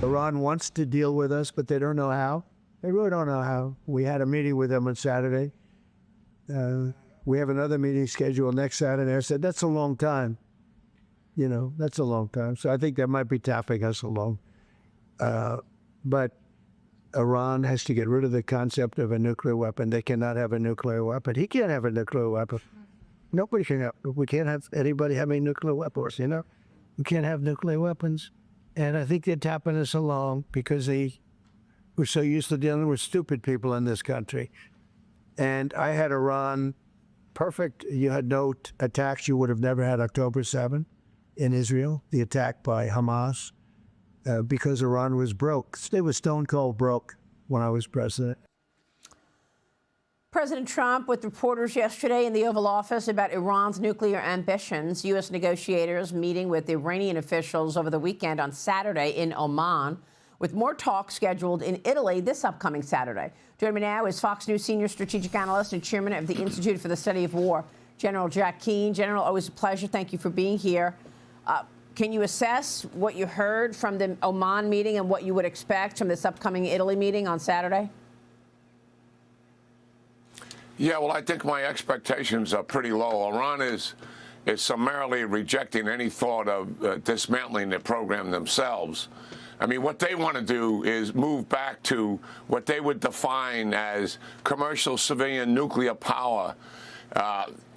Iran wants to deal with us, but they don't know how. They really don't know how. We had a meeting with them on Saturday. We have another meeting scheduled next Saturday. I said, that's a long time. That's a long time. So I think they might be tapping us along. But Iran has to get rid of the concept of a nuclear weapon. They cannot have a nuclear weapon. He can't have a nuclear weapon. Nobody can have. We can't have anybody having nuclear weapons, We can't have nuclear weapons. And I think they're tapping us along because we're so used to dealing with stupid people in this country. And I had Iran perfect. You had no attacks. You would have never had October 7 in Israel, the attack by Hamas, because Iran was broke. It was stone cold broke when I was president. President Trump with reporters yesterday in the Oval Office about Iran's nuclear ambitions. U.S. negotiators meeting with Iranian officials over the weekend on Saturday in Oman, with more talks scheduled in Italy this upcoming Saturday. Joining me now is Fox News senior strategic analyst and chairman of the Institute for the Study of War, General Jack Keane. General, always a pleasure. Thank you for being here. Can you assess what you heard from the Oman meeting and what you would expect from this upcoming Italy meeting on Saturday? Yeah, well, I think my expectations are pretty low. Iran is summarily rejecting any thought of dismantling the program themselves. I mean, what they want to do is move back to what they would define as commercial civilian nuclear power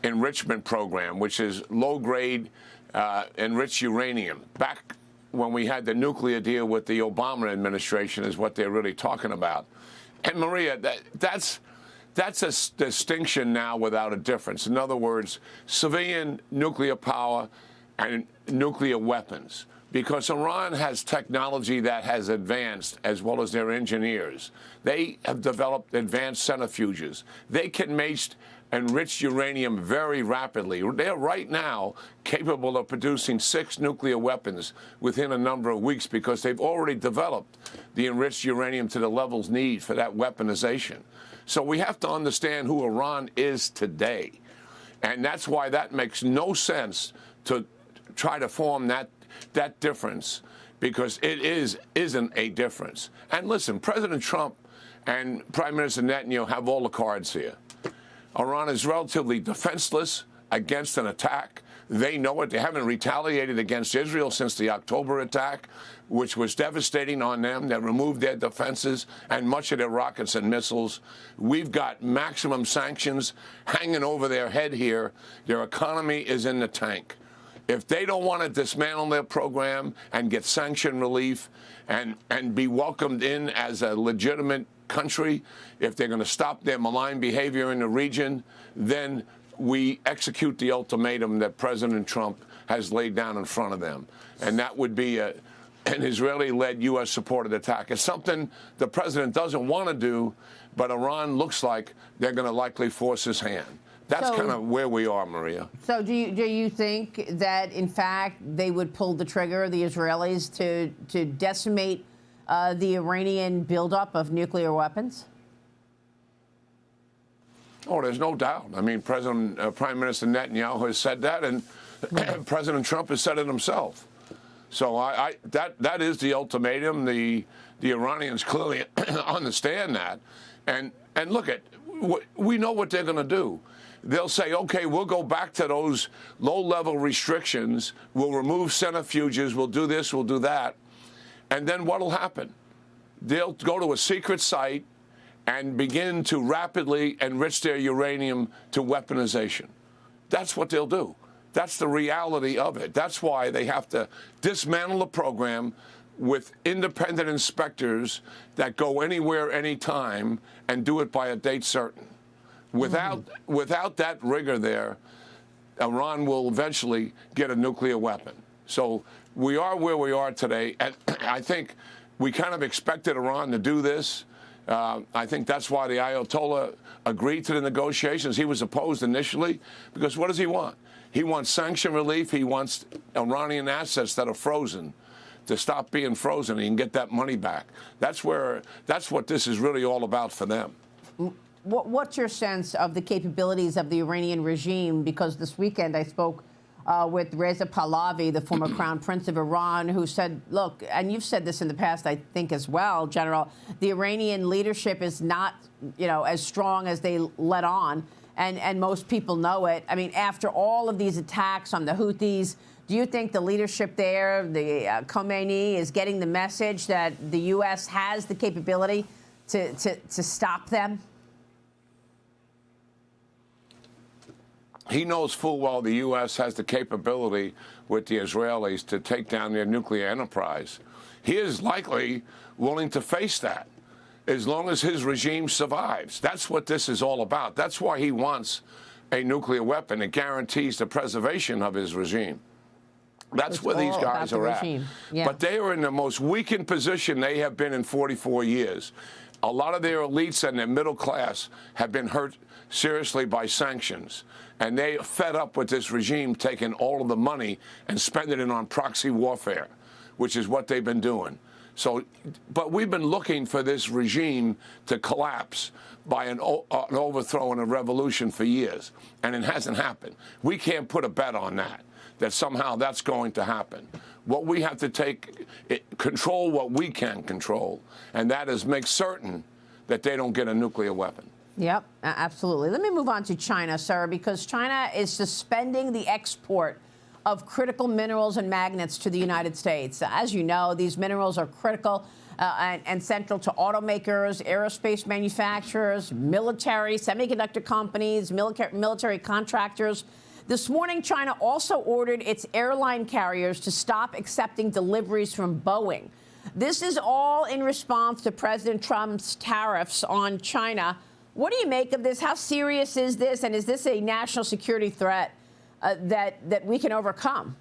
enrichment program, which is low-grade enriched uranium. Back when we had the nuclear deal with the Obama administration is what they're really talking about. And Maria, that's a distinction now without a difference. In other words, civilian nuclear power and nuclear weapons. Because Iran has technology that has advanced as well as their engineers. They have developed advanced centrifuges. They can make enriched uranium very rapidly. They're right now capable of producing 6 nuclear weapons within a number of weeks because they've already developed the enriched uranium to the levels needed for that weaponization. So we have to understand who Iran is today. And that's why that makes no sense to try to form that difference, because it isn't a difference. And listen, President Trump and Prime Minister Netanyahu have all the cards here. Iran is relatively defenseless against an attack. They know it. They haven't retaliated against Israel since the October attack, which was devastating on them. They removed their defenses and much of their rockets and missiles. We've got maximum sanctions hanging over their head here. Their economy is in the tank. If they don't want to dismantle their program and get sanction relief and be welcomed in as a legitimate country, if they're going to stop their malign behavior in the region, then we execute the ultimatum that President Trump has laid down in front of them. And that would be an Israeli-led, U.S.-supported attack. It's something the president doesn't want to do, but Iran looks like they're going to likely force his hand. That's kind of where we are, Maria. So do you think that, in fact, they would pull the trigger, the Israelis, to decimate the Iranian buildup of nuclear weapons? Oh, there's no doubt. I mean, Prime Minister Netanyahu has said that, and President Trump has said it himself. So that is the ultimatum. The Iranians clearly understand that, and look we know what they're going to do. They'll say, okay, we'll go back to those low-level restrictions. We'll remove centrifuges. We'll do this. We'll do that. And then what will happen? They'll go to a secret site and begin to rapidly enrich their uranium to weaponization. That's what they'll do. That's the reality of it. That's why they have to dismantle the program with independent inspectors that go anywhere, anytime, and do it by a date certain. Without that rigor there, Iran will eventually get a nuclear weapon. So we are where we are today, and I think we kind of expected Iran to do this. I think that's why the Ayatollah agreed to the negotiations. He was opposed initially because what does he want? He wants sanction relief. He wants Iranian assets that are frozen to stop being frozen. He can get that money back. That's what this is really all about for them. What's your sense of the capabilities of the Iranian regime? Because this weekend I spoke with Reza Pahlavi, the former crown prince of Iran, who said, look, and you've said this in the past, I think, as well, General, the Iranian leadership is not, as strong as they let on, and most people know it. I mean, after all of these attacks on the Houthis, do you think the leadership there, the Khomeini, is getting the message that the U.S. has the capability to stop them? He knows full well the U.S. has the capability with the Israelis to take down their nuclear enterprise. He is likely willing to face that as long as his regime survives. That's what this is all about. That's why he wants a nuclear weapon. It guarantees the preservation of his regime. That's It's where these all guys about the are at. regime. Yeah. But they are in the most weakened position they have been in 44 years. A lot of their elites and their middle class have been hurt seriously by sanctions. And they are fed up with this regime taking all of the money and spending it on proxy warfare, which is what they've been doing. So, but we've been looking for this regime to collapse by an overthrow and a revolution for years, and it hasn't happened. We can't put a bet on that somehow that's going to happen. What we have to control what we can control, and that is make certain that they don't get a nuclear weapon. Yep, absolutely. Let me move on to China, sir, because China is suspending the export of critical minerals and magnets to the United States. As you know, these minerals are critical and central to automakers, aerospace manufacturers, military, semiconductor companies, military contractors. This morning, China also ordered its airline carriers to stop accepting deliveries from Boeing. This is all in response to President Trump's tariffs on China. What do you make of this? How serious is this? And is this a national security threat that we can overcome?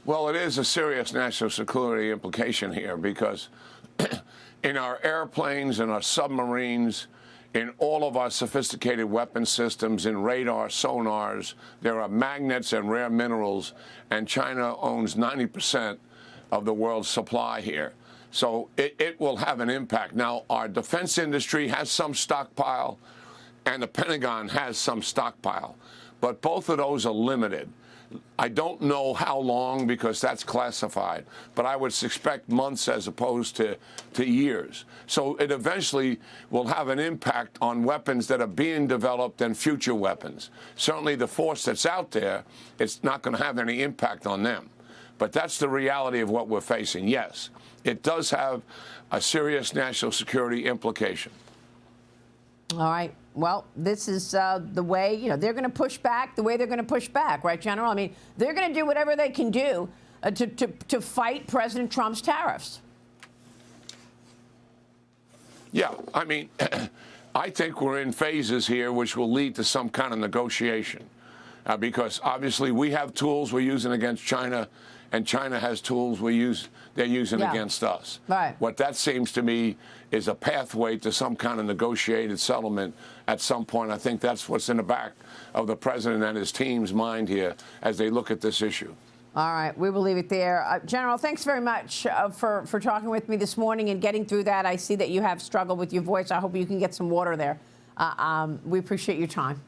Well, it is a serious national security implication here because in our airplanes and our submarines, in all of our sophisticated weapon systems, in radar, sonars, there are magnets and rare minerals, and China owns 90% of the world's supply here. So it will have an impact. Now, our defense industry has some stockpile, and the Pentagon has some stockpile, but both of those are limited. I don't know how long because that's classified, but I would suspect months as opposed to years. So it eventually will have an impact on weapons that are being developed and future weapons. Certainly the force that's out there, it's not going to have any impact on them. But that's the reality of what we're facing. Yes, it does have a serious national security implication. All right. Well, this is the way, they're going to push back the way they're going to push back, right, General? I mean, they're going to do whatever they can do to fight President Trump's tariffs. Yeah, I mean, I think we're in phases here which will lead to some kind of negotiation because obviously we have tools we're using against China, and China has tools they're using against us. Right. What that seems to me is a pathway to some kind of negotiated settlement at some point. I think that's what's in the back of the president and his team's mind here as they look at this issue. All right, we will leave it there. General, thanks very much for talking with me this morning and getting through that. I see that you have struggled with your voice. I hope you can get some water there. We appreciate your time.